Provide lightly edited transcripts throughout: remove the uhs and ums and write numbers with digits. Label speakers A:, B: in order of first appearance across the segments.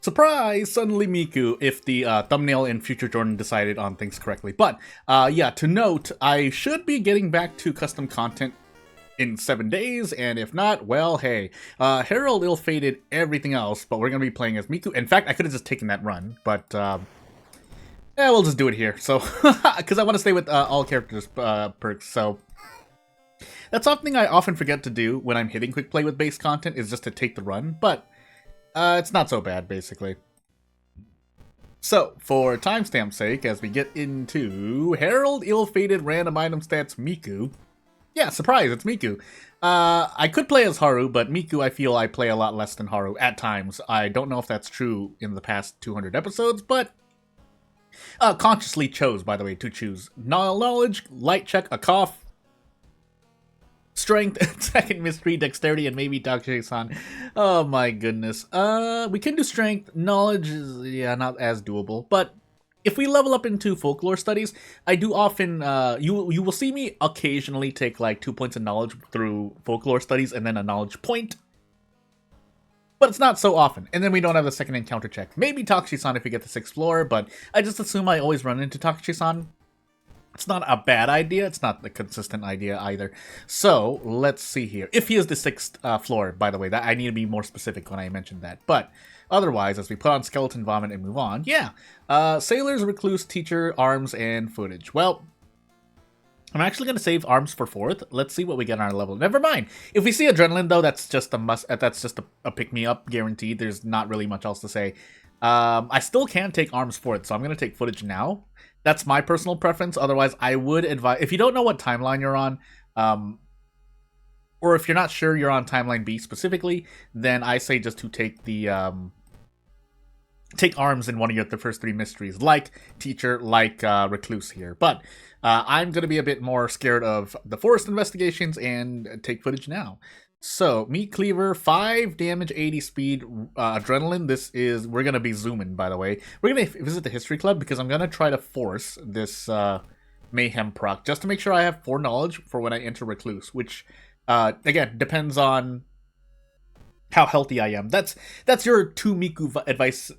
A: Surprise! Suddenly Miku, if the thumbnail in Future Jordan decided on things correctly. But, yeah, to note, I should be getting back to custom content in 7 days, and if not, well, hey. Herald ill-fated everything else, but we're gonna be playing as Miku. In fact, I could have just taken that run, but, yeah, we'll just do it here. So, because I want to stay with all characters perks, so... That's something I often forget to do when I'm hitting quick play with base content, is just to take the run, but... it's not so bad, basically. So, for timestamp's sake, as we get into Herald Ill-Fated Random Item Stats Miku. Yeah, surprise, it's Miku. I could play as Haru, but Miku I feel I play a lot less than Haru at times. I don't know if that's true in the past 200 episodes, but... consciously chose, by the way, to choose. Knowledge, Light Check, a Cough, Strength, second mystery, dexterity, and maybe Takushi-san. Oh my goodness. We can do strength. Knowledge is, yeah, not as doable. But if we level up into folklore studies, I do often, you will see me occasionally take like 2 points of knowledge through folklore studies and then a knowledge point. But it's not so often. And then we don't have a second encounter check. Maybe Takushi-san if we get the 6th floor, but I just assume I always run into Takushi-san. It's not a bad idea. It's not the consistent idea either. So, let's see here. If he is the 6th floor, by the way, that I need to be more specific when I mentioned that. But, otherwise, as we put on Skeleton Vomit and move on, yeah. Sailors, Recluse, Teacher, Arms, and Footage. Well, I'm actually going to save Arms for 4th. Let's see what we get on our level. Never mind. If we see Adrenaline, though, that's just a must. That's just a pick-me-up, guaranteed. There's not really much else to say. I still can take Arms 4th, so I'm going to take Footage now. That's my personal preference. Otherwise, I would advise... If you don't know what timeline you're on, or if you're not sure you're on Timeline B specifically, then I say just to take the... take Arms in one of the first 3 mysteries, like Teacher, like Recluse here. But I'm going to be a bit more scared of the Forest investigations and take Footage now. So, Meat Cleaver, 5 damage, 80 speed, Adrenaline. This is... We're going to be zooming, by the way. We're going to visit the History Club because I'm going to try to force this Mayhem proc just to make sure I have 4 knowledge for when I enter Recluse, which, again, depends on how healthy I am. That's your 2 Miku advice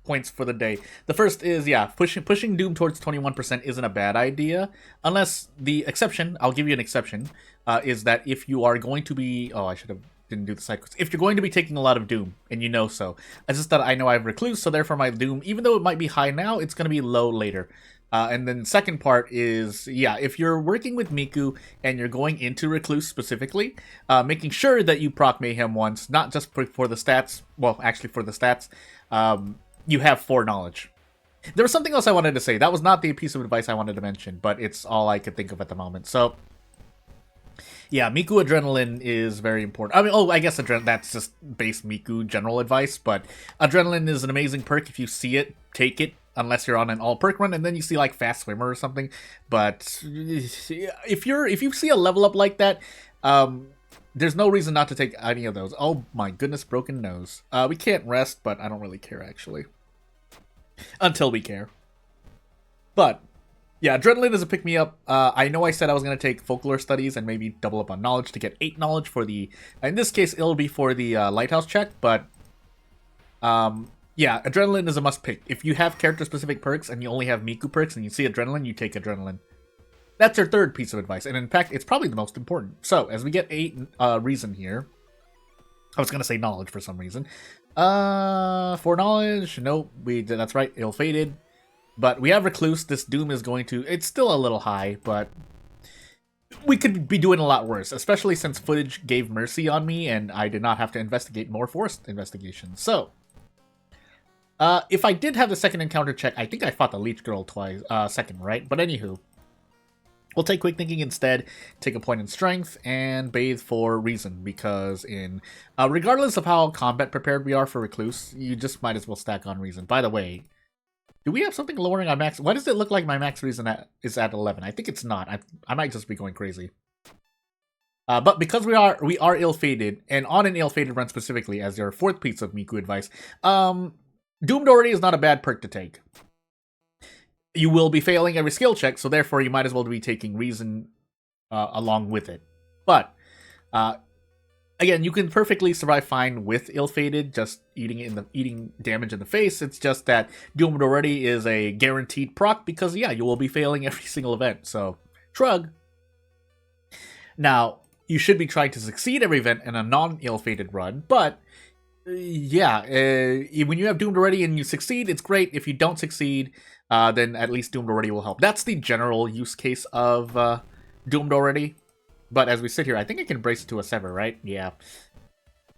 A: points for the day. The first is, yeah, pushing Doom towards 21% isn't a bad idea, unless the exception, I'll give you an exception, is that if you are going to be, oh, I should have didn't do the side quests. If you're going to be taking a lot of Doom, and you know so, it's just that I know I have Recluse, so therefore my Doom, even though it might be high now, it's going to be low later. And then the second part is, yeah, if you're working with Miku and you're going into Recluse specifically, making sure that you proc Mayhem once, not just for the stats, well, actually for the stats, you have 4 knowledge. There was something else I wanted to say. That was not the piece of advice I wanted to mention, but it's all I could think of at the moment. So, yeah, Miku Adrenaline is very important. I mean, I guess that's just base Miku general advice, but Adrenaline is an amazing perk. If you see it, take it, unless you're on an all-perk run, and then you see, like, Fast Swimmer or something. But if you see a level up like that, there's no reason not to take any of those. Oh my goodness, broken nose. We can't rest, but I don't really care, actually. Until we care. But, yeah, Adrenaline is a pick-me-up. I know I said I was going to take Folklore Studies and maybe double up on Knowledge to get 8 Knowledge for the... In this case, it'll be for the Lighthouse check, but... yeah, Adrenaline is a must-pick. If you have character-specific perks and you only have Miku perks and you see Adrenaline, you take Adrenaline. That's your third piece of advice, and in fact, it's probably the most important. So, as we get 8 reason here... I was going to say knowledge for some reason. For knowledge, nope, that's right, ill-fated. But we have Recluse. This Doom is going to... It's still a little high, but... We could be doing a lot worse, especially since Footage gave mercy on me, and I did not have to investigate more forced investigations. So... if I did have the second encounter check, I think I fought the Leech Girl twice, second, right? But anywho... We'll take Quick Thinking instead, take a point in Strength, and Bathe for Reason, because regardless of how combat prepared we are for Recluse, you just might as well stack on Reason. By the way, do we have something lowering our max? Why does it look like my max Reason is at 11? I think it's not. I might just be going crazy. But because we are ill-fated, and on an ill-fated run specifically, as your 4th piece of Miku advice, Doomed already is not a bad perk to take. You will be failing every skill check, so therefore you might as well be taking Reason along with it. But Again, you can perfectly survive fine with ill-fated, just eating damage in the face. It's just that Doomed Already is a guaranteed proc because yeah, you will be failing every single event. So shrug. Now you should be trying to succeed every event in a non-ill-fated run, but yeah, when you have Doomed Already and you succeed, it's great. If you don't succeed, then at least Doomed Already will help. That's the general use case of Doomed Already. But as we sit here, I think I can brace it to a Sever, right? Yeah.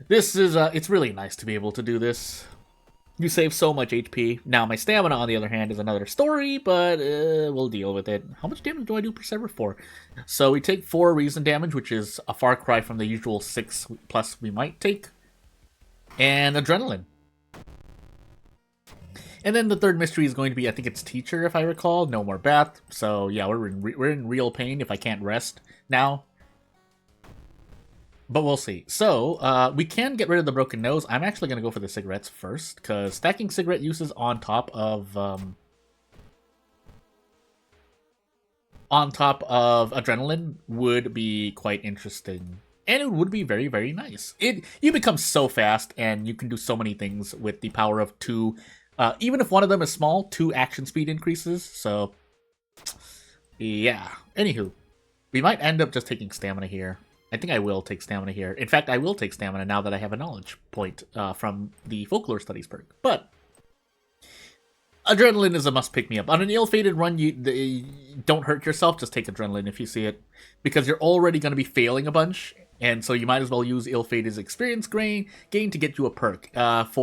A: This is, it's really nice to be able to do this. You save so much HP. Now, my stamina, on the other hand, is another story, but we'll deal with it. How much damage do I do per Sever? 4. So we take 4 reason damage, which is a far cry from the usual 6 plus we might take. And Adrenaline. And then the third mystery is going to be, I think it's Teacher, if I recall. No more Bath. So yeah, we're in real pain if I can't rest now. But we'll see. So, we can get rid of the broken nose. I'm actually going to go for the cigarettes first, because stacking cigarette uses on top of adrenaline would be quite interesting. And it would be very, very nice. You become so fast, and you can do so many things with the power of 2. Even if one of them is small, 2 action speed increases. So, yeah. Anywho, we might end up just taking stamina here. I think I will take stamina here. In fact, I will take stamina now that I have a knowledge point from the folklore studies perk. But adrenaline is a must pick me up. On an ill-fated run, you don't hurt yourself. Just take adrenaline if you see it, because you're already going to be failing a bunch, and so you might as well use ill-fated's experience gain to get you a perk. And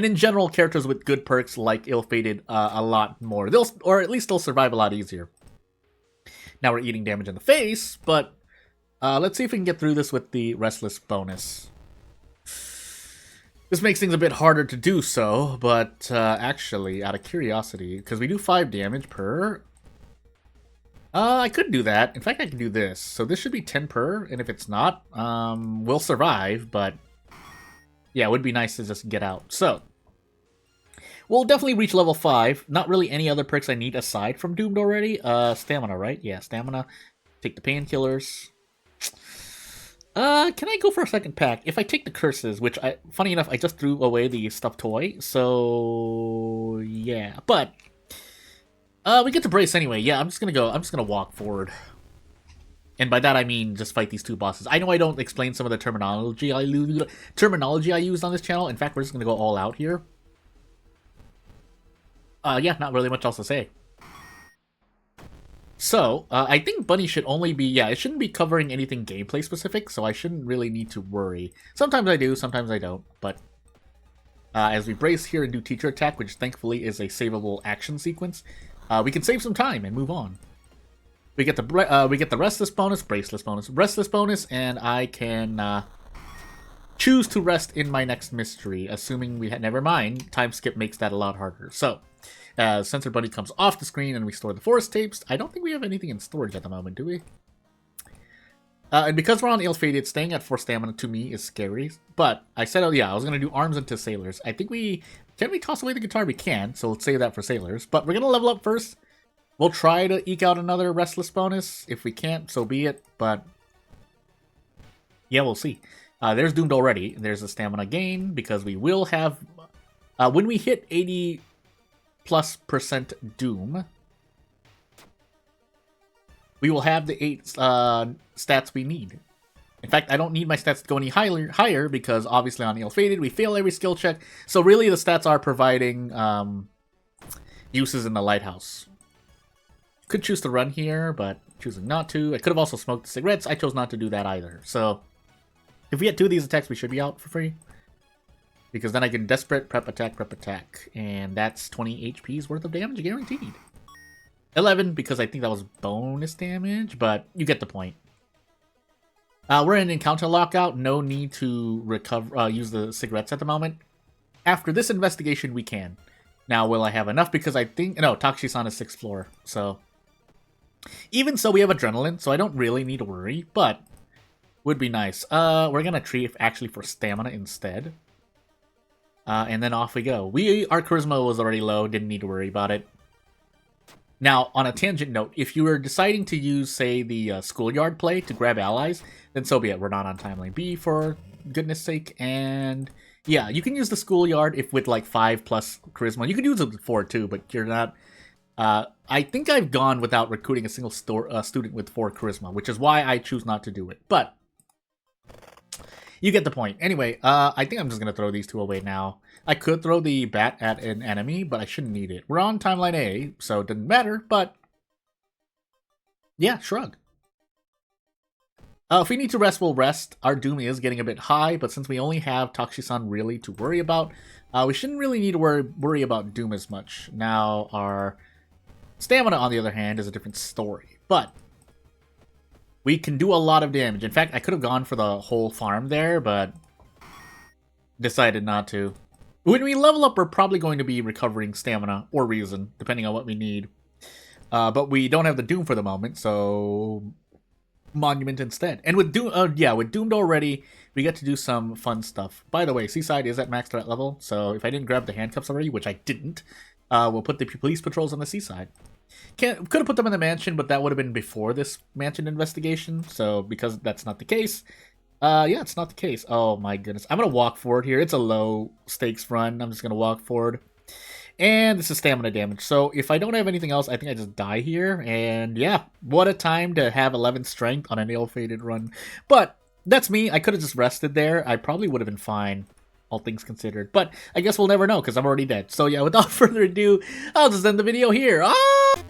A: in general, characters with good perks like ill-fated a lot more. Or at least they'll survive a lot easier. Now we're eating damage in the face, but let's see if we can get through this with the Restless bonus. This makes things a bit harder to do so, but actually, out of curiosity, because we do 5 damage per... I could do that. In fact, I can do this. So this should be 10 per, and if it's not, we'll survive, but yeah, it would be nice to just get out. So, we'll definitely reach level 5. Not really any other perks I need aside from Doomed Already. Stamina, right? Yeah, stamina. Take the painkillers. Can I go for a second pack? If I take the curses, which funny enough, I just threw away the stuffed toy, so yeah. But we get to brace anyway. Yeah, I'm just gonna walk forward. And by that I mean just fight these 2 bosses. I know I don't explain some of the terminology I used on this channel. In fact, we're just gonna go all out here. Yeah, not really much else to say. So, I think Bunny should only be, yeah, it shouldn't be covering anything gameplay specific, so I shouldn't really need to worry. Sometimes I do, sometimes I don't, but as we brace here and do Teacher Attack, which thankfully is a savable action sequence, we can save some time and move on. We get the Restless bonus, Braceless bonus, Restless bonus, and I can choose to rest in my next mystery, assuming we never mind, time skip makes that a lot harder. So, as Censored Bunny comes off the screen and we store the forest tapes, I don't think we have anything in storage at the moment, do we? And because we're on ill-fated, staying at 4 stamina to me is scary. But I said, oh yeah, I was going to do arms into sailors. I think can we toss away the guitar? We can, so let's save that for sailors. But we're going to level up first. We'll try to eke out another Restless bonus. If we can't, so be it. But yeah, we'll see. There's Doomed Already. There's a stamina gain because we will have... when we hit 80%+ Doom, we will have the 8 stats we need. In fact, I don't need my stats to go any higher because obviously on ill-fated we fail every skill check. So really the stats are providing uses in the lighthouse. Could choose to run here, but choosing not to. I could have also smoked the cigarettes. I chose not to do that either. So if we get 2 of these attacks, we should be out for free. Because then I can Desperate, prep attack. And that's 20 HP's worth of damage guaranteed. 11, because I think that was bonus damage, but you get the point. We're in Encounter Lockout. No need to use the cigarettes at the moment. After this investigation, we can. Now, will I have enough? Because I think... No, Takshisan is 6th floor, so... Even so, we have Adrenaline, so I don't really need to worry, but... Would be nice. We're gonna treat actually for stamina instead. And then off we go. Our Charisma was already low, didn't need to worry about it. Now, on a tangent note, if you were deciding to use, say, the schoolyard play to grab allies, then so be it. We're not on timeline B for goodness sake. And yeah, you can use the schoolyard if with like 5 plus charisma. You could use it with 4 too, but you're not. I think I've gone without recruiting a single student with 4 charisma, which is why I choose not to do it. But you get the point. Anyway, I think I'm just going to throw these two away now. I could throw the bat at an enemy, but I shouldn't need it. We're on timeline A, so it doesn't matter, but yeah, shrug. If we need to rest, we'll rest. Our Doom is getting a bit high, but since we only have Takushi-san really to worry about, we shouldn't really need to worry about Doom as much. Now, our Stamina, on the other hand, is a different story. But we can do a lot of damage. In fact, I could have gone for the whole farm there, but decided not to. When we level up, we're probably going to be recovering stamina or reason, depending on what we need. But we don't have the Doom for the moment, so Monument instead. And with Doom, with Doomed already, we get to do some fun stuff. By the way, Seaside is at max threat level, so if I didn't grab the handcuffs already, which I didn't, we'll put the police patrols on the Seaside. Could have put them in the mansion, but that would have been before this mansion investigation. So because that's not the case, yeah, it's not the case. Oh my goodness. I'm going to walk forward here. It's a low stakes run. I'm just going to walk forward. And this is stamina damage. So if I don't have anything else, I think I just die here. And yeah, what a time to have 11 strength on an ill-fated run. But that's me. I could have just rested there. I probably would have been fine, all things considered. But I guess we'll never know because I'm already dead. So yeah, without further ado, I'll just end the video here. Ah!